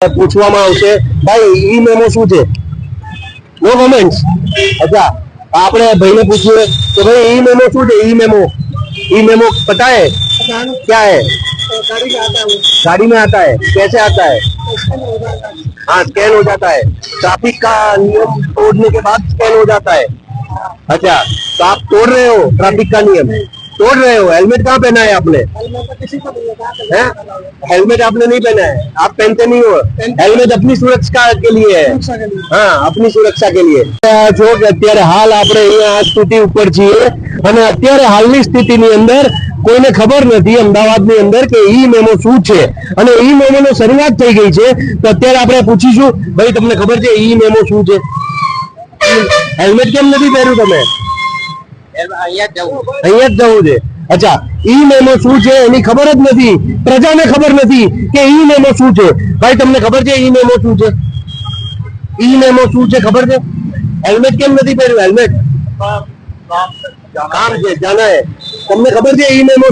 પૂછવામાં આવશે ભાઈ ઈ મેમો શું છે નો કમેન્ટ્સ अच्छा આપણે ભાઈને પૂછીએ કે ભાई ई मेमो શું છે ई मेमो पता है क्या है गाड़ी में आता है कैसे आता है हाँ स्कैन हो जाता है ट्रैफिक का नियम तोड़ने के बाद स्कैन हो जाता है अच्छा तो आप तोड़ रहे हो ट्रैफिक का नियम तोड़ रहे हो हेलमेट कहाँ पहना है आपने हेलमेट आपने नहीं पहना है आप पहनते नहीं हो हेलमेट अपनी सुरक्षा के लिए है हाँ अपनी सुरक्षा के लिए जो कि અત્યારે હાલ આપણે અહીંયા સ્થિતિ ઉપર છીએ અને અત્યારે હાલની સ્થિતિની અંદર કોઈને ખબર નથી અમદાવાદની અંદર કે ઈ મેમો શું છે અને ઈ મેમોનો શરૂઆત થઈ ગઈ છે તો અત્યારે આપણે પૂછીશું ભાઈ તમને ખબર છે ઈ મેમો શું છે હેલ્મેટ કેમ નથી પહેર્યું તમે અહીંયા જ જવું છે अच्छा ई मेमो શું છે એની ખબર જ નથી પ્રજાને ખબર નથી કે ઈ મેમો શું છે ભાઈ તમને ખબર છે ઈ મેમો શું છે ઈ મેમો શું છે ખબર છે હેલ્મેટ કેમ નથી પહેર્યું હેલ્મેટ કામ છે જાના હે તમને ખબર છે ઈ મેમો